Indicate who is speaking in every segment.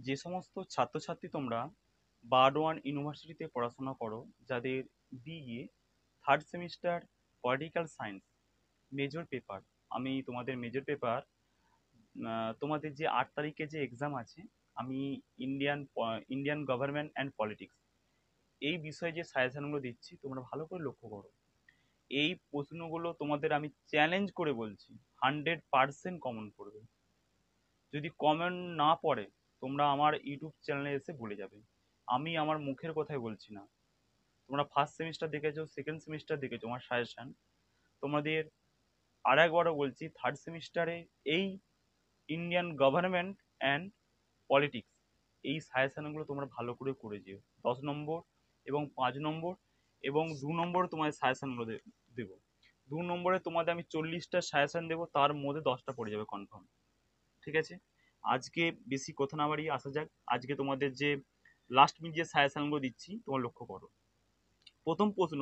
Speaker 1: যে সমস্ত ছাত্রছাত্রী তোমরা বারওয়ান ইউনিভার্সিটিতে পড়াশোনা করো, যাদের BA third semester political science major paper, আমি তোমাদের মেজর পেপার, তোমাদের যে 8 তারিখে যে এক্সাম আছে, আমি Indian Indian government and politics এই বিষয়ে যে সাজেশনগুলো দিচ্ছি তোমরা ভালো করে লক্ষ্য করো। এই প্রশ্নগুলো তোমাদের আমি চ্যালেঞ্জ করে বলছি 100% কমন পড়বে। যদি কমন না পড়ে তোমরা আমার ইউটিউব চ্যানেলে এসে বলে যাবে, আমি আমার মুখের কথাই বলছি না। তোমরা ফার্স্ট সেমিস্টার দেখেছো, সেকেন্ড সেমিস্টার দেখেছো আমার সাজেশন, তোমাদের আর একবারও বলছি থার্ড সেমিস্টারে এই ইন্ডিয়ান গভর্নমেন্ট অ্যান্ড পলিটিক্স এই সাজেশনগুলো তোমরা ভালো করে করে যেও। 10 নম্বর এবং 5 নম্বর এবং 2 নম্বর তোমাদের সাজেশনগুলো দেবো। 2 নম্বরে তোমাদের আমি 40টা সাজেশন দেবো, তার মধ্যে 10টা পড়ে যাবে কনফার্ম। ঠিক আছে, আজকে বেশি কথা না বাড়িয়ে আসা যাক। আজকে তোমাদের যে লাস্ট মিনিট যে সাজেশনগুলো দিচ্ছি তোমার লক্ষ্য করো। প্রথম প্রশ্ন,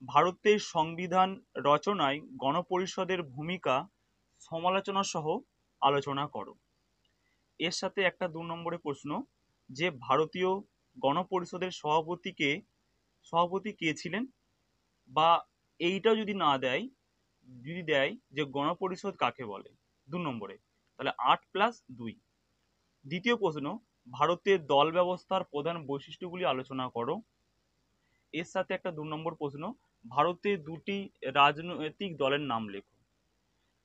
Speaker 1: ভারতের সংবিধান রচনায় গণপরিষদের ভূমিকা সমালোচনা সহ আলোচনা করো। এর সাথে একটা 2 নম্বরের প্রশ্ন, যে ভারতীয় গণপরিষদের সভাপতি কে ছিলেন, বা এইটাও যদি না দেয়, যদি দেয় যে গণপরিষদ কাকে বলে 2 নম্বরে, তাহলে 8+2। দ্বিতীয় প্রশ্ন, ভারতের দল ব্যবস্থার প্রধান বৈশিষ্ট্যগুলি আলোচনা করো। এর সাথে একটা 2 নম্বর প্রশ্ন, ভারতে দুটি রাজনৈতিক দলের নাম লেখো।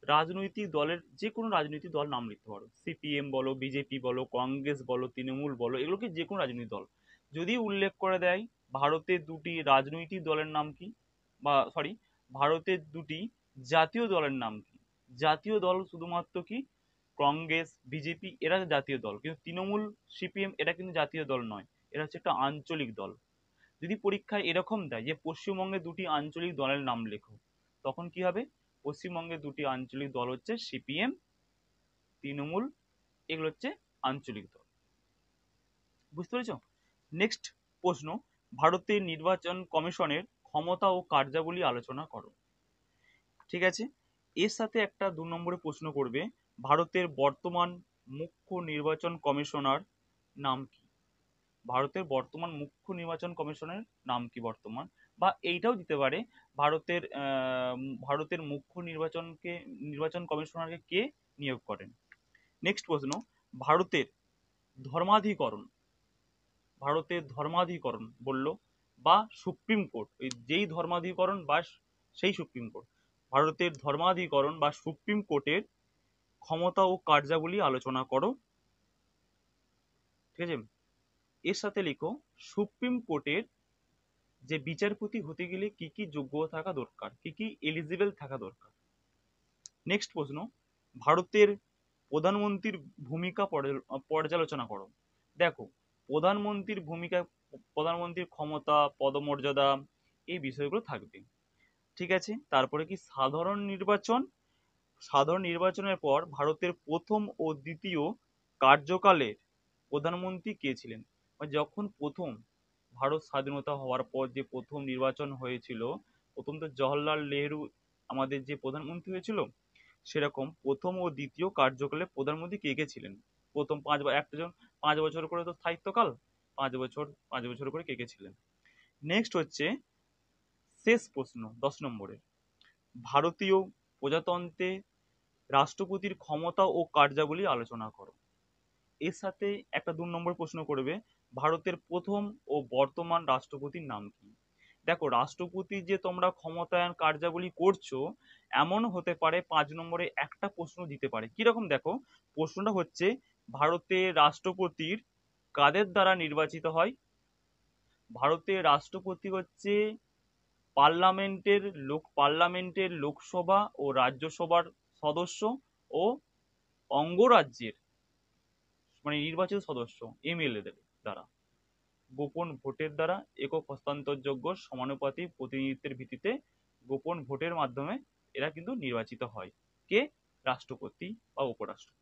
Speaker 1: রাজনৈতিক দলের যে কোনো রাজনৈতিক দল নাম লিখতে পারো, সিপিএম বলো, বিজেপি বলো, কংগ্রেস বলো, তৃণমূল বলো, এগুলোকে যে কোনো রাজনৈতিক দল। যদি উল্লেখ করে দেয় ভারতের দুটি রাজনৈতিক দলের নাম কি, বা সরি, ভারতের দুটি জাতীয় দলের নাম কি। জাতীয় দল শুধুমাত্র কি কংগ্রেস, বিজেপি, এরা জাতীয় দল, কিন্তু তৃণমূল, সিপিএম এরা কিন্তু জাতীয় দল নয়, এরা হচ্ছে একটা আঞ্চলিক দল। যদি পরীক্ষায় এরকম দেয় যে পশ্চিমবঙ্গে দুটি আঞ্চলিক দলের নাম লেখো, তখন কি হবে? পশ্চিমবঙ্গে দুটি আঞ্চলিক দল হচ্ছে সিপিএম, তৃণমূল, এগুলো হচ্ছে আঞ্চলিক দল। বুঝতে পেরেছো? নেক্সট প্রশ্ন, ভারতের নির্বাচন কমিশনের ক্ষমতা ও কার্যাবলী আলোচনা করো। ঠিক আছে, এর সাথে একটা 2 নম্বরে প্রশ্ন করবে, ভারতের বর্তমান মুখ্য নির্বাচন কমিশনার নাম কি। ভারতের বর্তমান মুখ্য নির্বাচন কমিশনের নাম কি বর্তমান, বা এইটাও দিতে পারে ভারতের ভারতের মুখ্য নির্বাচন কমিশনারকে কে নিয়োগ করেন। নেক্সট প্রশ্ন, ভারতের ধর্মাধিকরণ বললো বা সুপ্রিম কোর্ট, ওই যেই ধর্মাধিকরণ বা সেই সুপ্রিম কোর্ট, ভারতের ধর্মাধিকরণ বা সুপ্রিম কোর্টের ক্ষমতা ও কার্যাবলী আলোচনা করো। ঠিক আছে, এর সাথে লিখো সুপ্রিম কোর্টের যে বিচারপতি হতে গেলে কি কি যোগ্যতা থাকা দরকার, কি কি এলিজিবল থাকা দরকার। নেক্সট প্রশ্ন, ভারতের প্রধানমন্ত্রীর ভূমিকা পর্যালোচনা করো। দেখো, প্রধানমন্ত্রীর ভূমিকা, প্রধানমন্ত্রীর ক্ষমতা, পদমর্যাদা, এই বিষয়গুলো থাকবে। ঠিক আছে, তারপরে কি সাধারণ নির্বাচনের পর ভারতের প্রথম ও দ্বিতীয় কার্যকালের প্রধানমন্ত্রী কে ছিলেন। যখন প্রথম ভারত স্বাধীনতা হওয়ার পর যে প্রথম নির্বাচন হয়েছিল, প্রথম তো জওহরলাল নেহেরু আমাদের যে প্রধানমন্ত্রী হয়েছিল, সেরকম প্রথম ও দ্বিতীয় কার্যকালে প্রধানমন্ত্রী কে কে ছিলেন। প্রথম একটা জন 5 বছর করে তো স্থায়িত্বকাল, 5 বছর করে কে কে ছিলেন। নেক্সট হচ্ছে শেষ প্রশ্ন 10 নম্বরে, ভারতীয় প্রজাতন্ত্রে রাষ্ট্রপতির ক্ষমতা ও কার্যাবলী আলোচনা করো। এর সাথে একটা 2 নম্বর প্রশ্ন করবে, ভারতের প্রথম ও বর্তমান রাষ্ট্রপতির নাম কি। দেখো, রাষ্ট্রপতি যে তোমরা ক্ষমতায়ন কার্যাবলী করছো, এমন হতে পারে 5 নম্বরে একটা প্রশ্ন দিতে পারে। কিরকম দেখো, প্রশ্নটা হচ্ছে ভারতের রাষ্ট্রপতির কাদের দ্বারা নির্বাচিত হয়। ভারতের রাষ্ট্রপতি হচ্ছে পার্লামেন্টের লোকসভা ও রাজ্যসভার সদস্য ও অঙ্গরাজ্যের মানে নির্বাচিত সদস্য এমএলএদের দ্বারা গোপন ভোটের দ্বারা একক হস্তান্তরযোগ্য সমানুপাতিক প্রতিনিধিত্বের ভিত্তিতে গোপন ভোটের মাধ্যমে এরা কিন্তু নির্বাচিত হয়। কে? রাষ্ট্রপতি বা উপরাষ্ট্রপতি।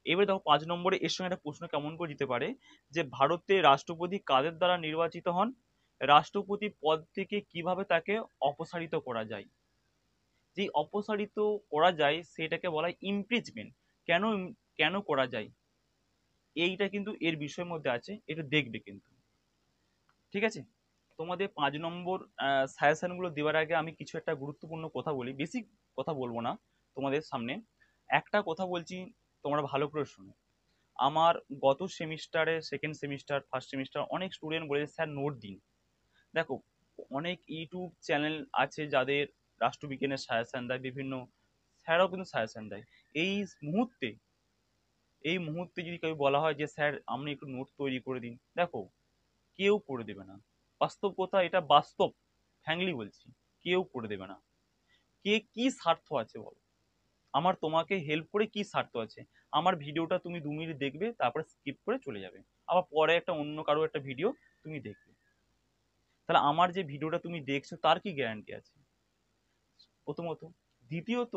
Speaker 1: এবার দেখো 5 নম্বরে এর সঙ্গে একটা প্রশ্ন কেমন করে দিতে পারে, যে ভারতে রাষ্ট্রপতি কাদের দ্বারা নির্বাচিত হন, রাষ্ট্রপতি পদ থেকে কিভাবে তাকে অপসারিত করা যায়। যে অপসারিত করা যায় সেটাকে বলা হয় ইমপিচমেন্ট। কেন কেন করা যায়, এইটা কিন্তু এর বিষয়ের মধ্যে আছে, এটা দেখবে কিন্তু। ঠিক আছে, তোমাদের 5 নম্বর সাজেশনগুলো দেওয়ার আগে আমি কিছু একটা গুরুত্বপূর্ণ কথা বলি, বেশি কথা বলবো না তোমাদের সামনে। একটা কথা বলছি, তোমরা ভালো করে শোনো। আমার গত সেমিস্টারে, সেকেন্ড সেমিস্টার, ফার্স্ট সেমিস্টার অনেক স্টুডেন্ট বলেছে স্যার নোট দিন। দেখো, অনেক ইউটিউব চ্যানেল আছে যাদের রাষ্ট্রবিজ্ঞানের সাজেশন দেয়, বিভিন্ন স্যারও কিন্তু সাজেশন দেয়। এই মুহূর্তে, এই মুহূর্তে যদি কেউ বলা হয় যে স্যার আপনি একটু নোট তৈরি করে দিন, দেখো কেউ করে দেবে না। বাস্তব কথা, এটা বাস্তব, ফ্র্যাঙ্কলি বলছি, কেউ করে দেবে না। কে কি স্বার্থ আছে বলো? আমার তোমাকে হেল্প করে কি স্বার্থ আছে? আমার ভিডিওটা তুমি 2 মিনিট দেখবে, তারপরে স্কিপ করে চলে যাবে, আবার পরে একটা অন্য কারো একটা ভিডিও তুমি দেখবে। তাহলে আমার যে ভিডিওটা তুমি দেখছো তার কি গ্যারান্টি আছে? প্রথমত। দ্বিতীয়ত,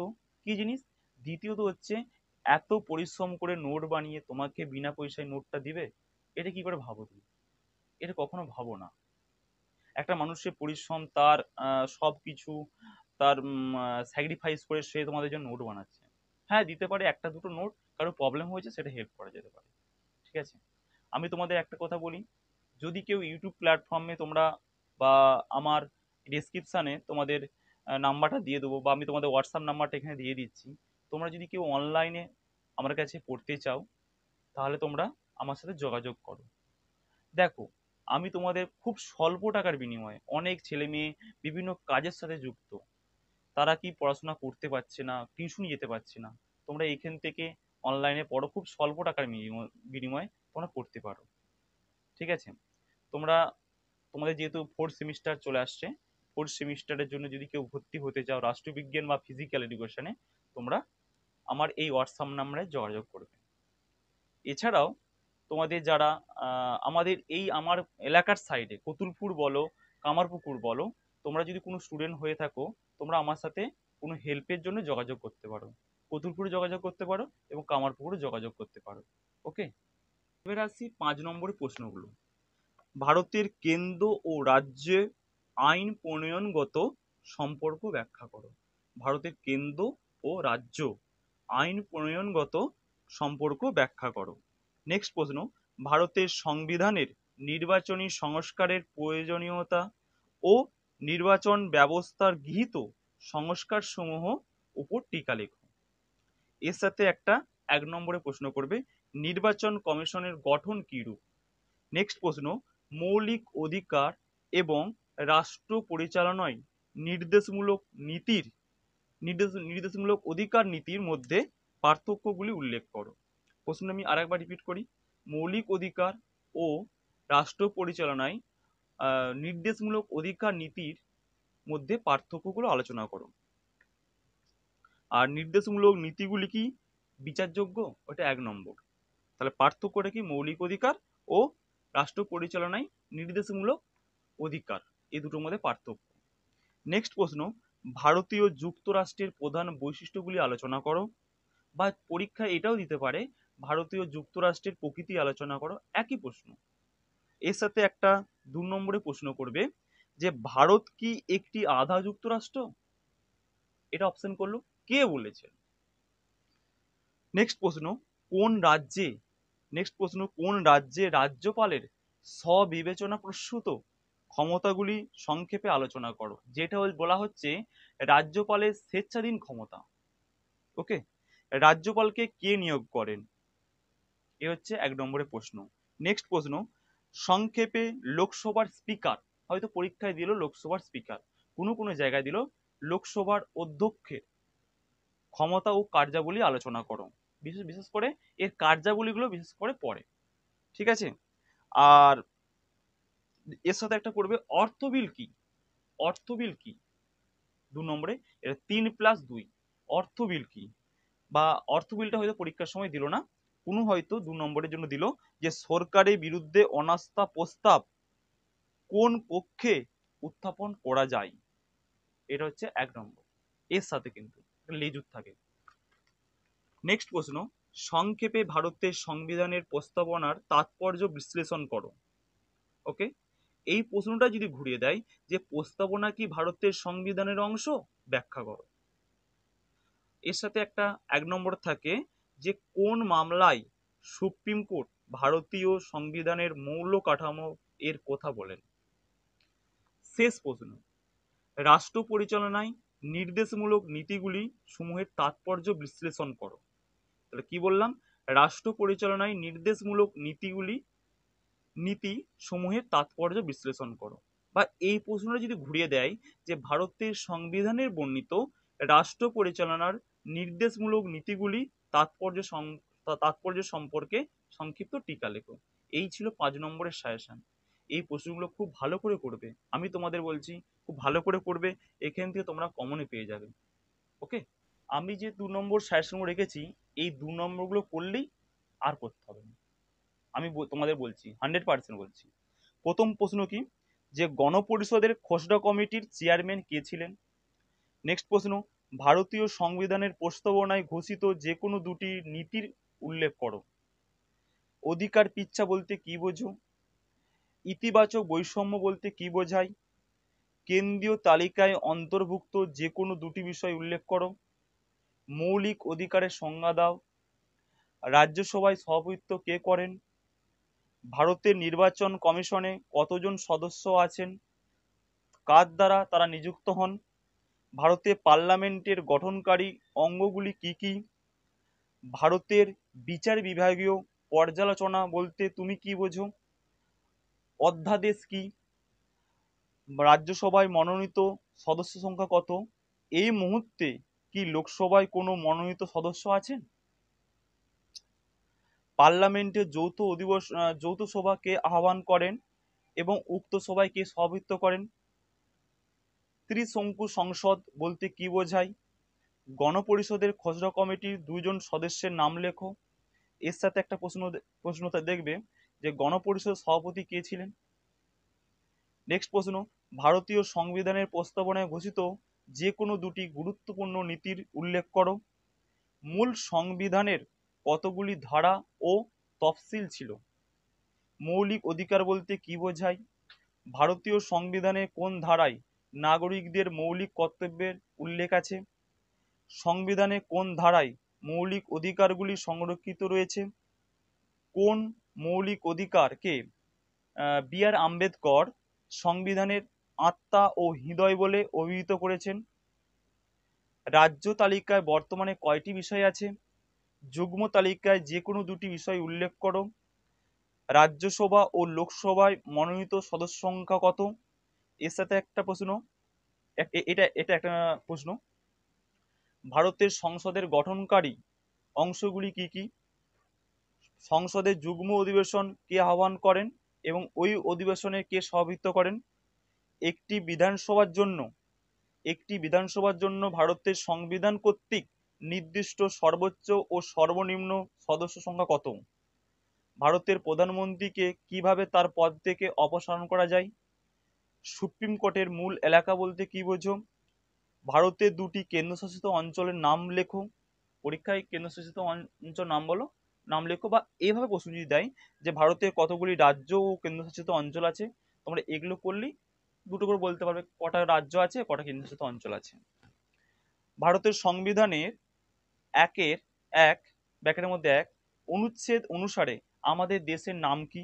Speaker 1: কি জিনিস, দ্বিতীয়ত হচ্ছে এত পরিশ্রম করে নোট বানিয়ে তোমাকে বিনা পয়সায় নোটটা দিবে? এটা কি করে ভাবো তুমি? এটা কখনো ভাবো না। একটা মানুষের পরিশ্রম, তার সবকিছু, তার স্যাক্রিফাইস করে সে তোমাদের জন্য নোট বানাচ্ছে। হ্যাঁ, দিতে পারে একটা দুটো নোট, কারো প্রবলেম হয়েছে সেটা হেল্প করা যেতে পারে। ঠিক আছে, আমি তোমাদের একটা কথা বলি, যদি কেউ ইউটিউব প্ল্যাটফর্মে তোমরা, বা আমার ডিসক্রিপশানে তোমাদের নাম্বারটা দিয়ে দেবো, বা আমি তোমাদের হোয়াটসঅ্যাপ নাম্বারটা এখানে দিয়ে দিচ্ছি। তোমরা যদি কেউ অনলাইনে আমার কাছে পড়তে চাও, তাহলে তোমরা আমার সাথে যোগাযোগ করো। দেখো, আমি তোমাদের খুব স্বল্প টাকার বিনিময়ে, অনেক ছেলে মেয়ে বিভিন্ন কাজের সাথে যুক্ত, তারা কি পড়াশোনা করতে পারছে না, টিউশনি যেতে পারছে না, তোমরা এখান থেকে অনলাইনে পড়ো, খুব স্বল্প টাকার বিনিময়ে তোমরা পড়তে পারো। ঠিক আছে, তোমরা, তোমাদের যেহেতু ফোর্থ সেমিস্টার চলে আসছে, ফোর্থ সেমিস্টারের জন্য যদি কেউ ভর্তি হতে চাও রাষ্ট্রবিজ্ঞান বা ফিজিক্যাল এডুকেশনে, তোমরা আমার এই হোয়াটসঅ্যাপ নাম্বারে যোগাযোগ করবে। এছাড়াও তোমাদের যারা আমাদের এই আমার এলাকার সাইডে কতুলপুর বলো, কামারপুকুর বলো, তোমরা যদি কোনো স্টুডেন্ট হয়ে থাকো, তোমরা আমার সাথে কোনো হেল্পের জন্য যোগাযোগ করতে পারো। কতুলপুরে যোগাযোগ করতে পারো এবং কামারপুকুরে যোগাযোগ করতে পারো। ওকে, এবার আসি 5 নম্বরের প্রশ্নগুলো। ভারতের কেন্দ্র ও রাজ্যে আইন প্রণয়নগত সম্পর্ক ব্যাখ্যা করো। ভারতের কেন্দ্র ও রাজ্য আইন প্রণয়নগত সম্পর্ক ব্যাখ্যা করো। নেক্সট প্রশ্ন, ভারতের সংবিধানের নির্বাচনী সংস্কারের প্রয়োজনীয়তা ও নির্বাচন ব্যবস্থার গৃহীত সংস্কার সমূহ উপর টিকা লেখো। এর সাথে একটা 1 নম্বরে প্রশ্ন করবে, নির্বাচন কমিশনের গঠন কিরূপ। নেক্সট প্রশ্ন, মৌলিক অধিকার এবং রাষ্ট্র পরিচালনায় নির্দেশমূলক নীতির নির্দেশমূলক অধিকার নীতির মধ্যে পার্থক্যগুলি উল্লেখ করো। প্রশ্ন আমি আরেকবার রিপিট করি, মৌলিক অধিকার ও রাষ্ট্র পরিচালনায় নির্দেশমূলক অধিকার নীতির মধ্যে পার্থক্যগুলো আলোচনা করো। আর নির্দেশমূলক নীতিগুলি কি বিচারযোগ্য, ওটা 1 নম্বর। তাহলে পার্থক্যটা কি, মৌলিক অধিকার ও রাষ্ট্র পরিচালনায় নির্দেশমূলক অধিকার, এই দুটোর মধ্যে পার্থক্য। নেক্সট প্রশ্ন, ভারতীয় যুক্তরাষ্ট্রের প্রধান বৈশিষ্ট্যগুলি আলোচনা করো। বা পরীক্ষায় এটাও দিতে পারে, ভারতীয় যুক্তরাষ্ট্রের প্রকৃতি আলোচনা করো, একই প্রশ্ন। এর সাথে একটা 2 নম্বরে প্রশ্ন করবে যে ভারত কি একটি আধা যুক্তরাষ্ট্র, এটা অপশন করলো, কে বলেছে। নেক্সট প্রশ্ন, কোন রাজ্যে নেক্সট প্রশ্ন, কোন রাজ্যে রাজ্যপালের স্ববিবেচনা প্রসূত ক্ষমতাগুলি সংক্ষেপে আলোচনা করো। যেটা বলা হচ্ছে রাজ্যপালের স্বেচ্ছাধীন ক্ষমতা। ওকে, রাজ্যপালকে কে নিয়োগ করেন, এ হচ্ছে 1 নম্বরের প্রশ্ন। নেক্সট প্রশ্ন, সংক্ষেপে লোকসভার স্পিকার, হয়তো পরীক্ষায় দিল লোকসভার স্পিকার, কোনো কোনো জায়গায় দিল লোকসভার অধ্যক্ষের ক্ষমতা ও কার্যাবলী আলোচনা করো। বিশেষ বিশেষ করে এর কার্যাবলীগুলো বিশেষ করে পড়ে। ঠিক আছে, আর এর সাথে একটা করবে অর্থবিল কি। অর্থবিল কি 2 নম্বরে, এটা 3+2, অর্থবিল কি। বা অর্থবিলটা হয়তো পরীক্ষার সময় দিল না, কোনো হয়তো 2 নম্বরের জন্য দিল যে সরকারের বিরুদ্ধে অনাস্থা প্রস্তাব কোন পক্ষে উত্থাপন করা যায়, এটা হচ্ছে 1 নম্বর। এর সাথে কিন্তু লেজুর থাকে। নেক্সট প্রশ্ন, সংক্ষেপে ভারতের সংবিধানের প্রস্তাবনার তাৎপর্য বিশ্লেষণ করো। ওকে, এই প্রশ্নটা যদি ঘুরিয়ে দেয় যে প্রস্তাবনা কি ভারতের সংবিধানের অংশ, ব্যাখ্যা করো। এর সাথে একটা 1 নম্বর থাকে যে কোন মামলায় সুপ্রিম কোর্ট ভারতীয় সংবিধানের মৌল কাঠামো এর কথা বলেন। শেষ প্রশ্ন, রাষ্ট্র পরিচালনায় নির্দেশমূলক নীতিগুলি সমূহের তাৎপর্য বিশ্লেষণ করো। তাহলে কি বললাম, রাষ্ট্র পরিচালনায় নির্দেশমূলক নীতি সমূহের তাৎপর্য বিশ্লেষণ করো। বা এই প্রশ্নটা যদি ঘুরিয়ে দেয় যে ভারতের সংবিধানের বর্ণিত রাষ্ট্র পরিচালনার নির্দেশমূলক নীতিগুলি তাৎপর্য সম্পর্কে সংক্ষিপ্ত টিকা লেখো। এই ছিল 5 নম্বরের সাজেশন। এই প্রশ্নগুলো খুব ভালো করে করবে, আমি তোমাদের বলছি খুব ভালো করে করবে, এখান থেকে তোমরা কমনে পেয়ে যাবে। ওকে, আমি যে 2 নম্বর সাজেশনগুলো রেখেছি এই 2 নম্বরগুলো করলেই আর করতে হবে না, আমি তোমাদের বলছি 100% বলছি। প্রথম প্রশ্ন কি, যে গণপরিষদের খসড়া কমিটির চেয়ারম্যান কে ছিলেন? নেক্সট প্রশ্ন, ভারতীয় সংবিধানের প্রস্তাবনায় ঘোষিত যে কোনো দুটি নীতির উল্লেখ করো। অধিকার পিচ্ছা বলতে কি বোঝো? ইতিবাচক বৈষম্য বলতে কি বোঝায়? কেন্দ্রীয় তালিকায় অন্তর্ভুক্ত যে কোনো দুটি বিষয় উল্লেখ করো। মৌলিক অধিকারের সংজ্ঞা দাও। রাজ্যসভায় সভাপতিত্ব কে করেন? ভারতের নির্বাচন কমিশনে কতজন সদস্য আছেন? কার দ্বারা তারা নিযুক্ত হন? ভারতের পার্লামেন্টের গঠনকারী অঙ্গগুলি কি কি? ভারতের বিচার বিভাগীয় পর্যালোচনা বলতে তুমি কি বোঝো? অধ্যাদেশ কি? রাজ্যসভায় মনোনীত সদস্য সংখ্যা কত? এই মুহূর্তে কি লোকসভায় কোনো মনোনীত সদস্য আছেন? পার্লামেন্টের যৌথ সভা কে আহ্বান করেন এবং উক্ত সভায় কে সভাপতিত্ব করেন? ত্রিশঙ্কু সংসদ বলতে কি বোঝায়? গণপরিষদের খসড়া কমিটির 2জন সদস্যের নাম লেখো। এর সাথে একটা প্রশ্নটা দেখবে যে গণপরিষদ সভাপতি কে ছিলেন। নেক্সট প্রশ্ন, ভারতীয় সংবিধানের প্রস্তাবনায় ঘোষিত যে কোনো দুটি গুরুত্বপূর্ণ নীতির উল্লেখ করো। মূল সংবিধানের কতগুলি ধারা ও তফসিল ছিল? মৌলিক অধিকার বলতে কি বোঝায়? ভারতীয় সংবিধানে কোন ধারায় নাগরিকদের মৌলিক কর্তব্যের উল্লেখ আছে? সংবিধানে কোন ধারায় মৌলিক অধিকারগুলি সংরক্ষিত রয়েছে? কোন মৌলিক অধিকারকে বি আর আম্বেদকর সংবিধানের আত্মা ও হৃদয় বলে অভিহিত করেছেন? রাজ্য তালিকায় বর্তমানে কয়টি বিষয় আছে? যুগ্ম তালিকায় যে কোনো দুটি বিষয় উল্লেখ করো। রাজ্যসভা ও লোকসভায় মনোনীত সদস্য সংখ্যা কত? এর সাথে একটা প্রশ্ন, এটা একটা প্রশ্ন, ভারতের সংসদের গঠনকারী অংশগুলি কি কি? সংসদের যুগ্ম অধিবেশন কে আহ্বান করেন এবং ওই অধিবেশনে কে সভাপতিত্ব করেন? একটি বিধানসভার জন্য ভারতের সংবিধান কর্তৃক নির্দিষ্ট সর্বোচ্চ ও সর্বনিম্ন সদস্য সংখ্যা কত? ভারতের প্রধানমন্ত্রীকে কিভাবে তার পদ থেকে অপসারণ করা যায়? সুপ্রিম কোর্টের মূল এলাকা বলতে কি বোঝো? ভারতের দুটি কেন্দ্রশাসিত অঞ্চলের নাম লেখো। পরীক্ষায় কেন্দ্রশাসিত অঞ্চল নাম লেখো, বা এইভাবে প্রশ্ন যদি দেয় যে ভারতের কতগুলি রাজ্য ও কেন্দ্রশাসিত অঞ্চল আছে, তোমরা এগুলো করলেই দুটো করে বলতে পারবে কটা রাজ্য আছে কটা কেন্দ্রশাসিত অঞ্চল আছে। ভারতের সংবিধানের 1 ব্র্যাকেটের মধ্যে 1 অনুচ্ছেদ অনুসারে আমাদের দেশের নাম কি?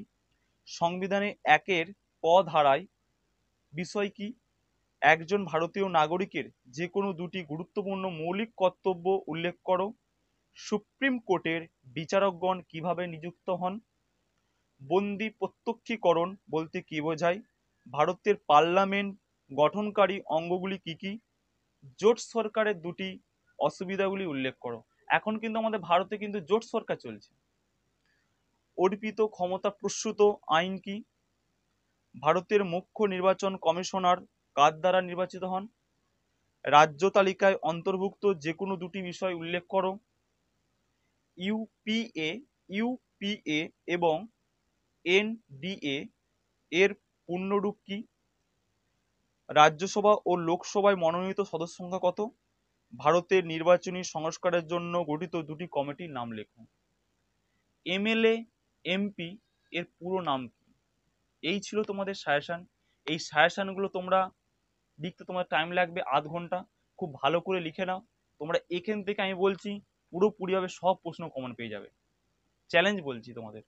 Speaker 1: সংবিধানে 1 ক ধারায় বিষয় কি? একজন ভারতীয় নাগরিকের যে কোনো দুটি গুরুত্বপূর্ণ মৌলিক কর্তব্য উল্লেখ করো। সুপ্রিম কোর্টের বিচারকগণ কিভাবে নিযুক্ত হন? বন্দি প্রত্যক্ষীকরণ বলতে কি বোঝায়? ভারতের পার্লামেন্ট গঠনকারী অঙ্গগুলি কি কি? জোট সরকারের দুটি অসুবিধাগুলি উল্লেখ করো। এখন কিন্তু আমাদের ভারতে কিন্তু জোট সরকার চলছে। অর্পিত ক্ষমতা প্রসূত আইন কি? ভারতের মুখ্য নির্বাচন কমিশনার কার দ্বারা নির্বাচিত হন? রাজ্য তালিকায় অন্তর্ভুক্ত যে কোনো দুটি বিষয় উল্লেখ করো। ইউপিএ এবং এনডিএ এর পূর্ণরূপ কি? রাজ্যসভা ও লোকসভায় মনোনীত সদস্য সংখ্যা কত? ভারতের নির্বাচনী সংস্কারের জন্য গঠিত দুটি কমিটির নাম লেখো। এমএলএ এমপি এর পুরো নাম কি? এই ছিল তোমাদের সাজেশন। এই সাজেশনগুলো তোমরা লিখতে তোমার টাইম লাগবে আধ ঘন্টা। খুব ভালো করে লিখে নাও। তোমরা এখান থেকে আমি বলছি পুরোপুরিভাবে সব প্রশ্ন কমন পেয়ে যাবে, চ্যালেঞ্জ বলছি তোমাদের।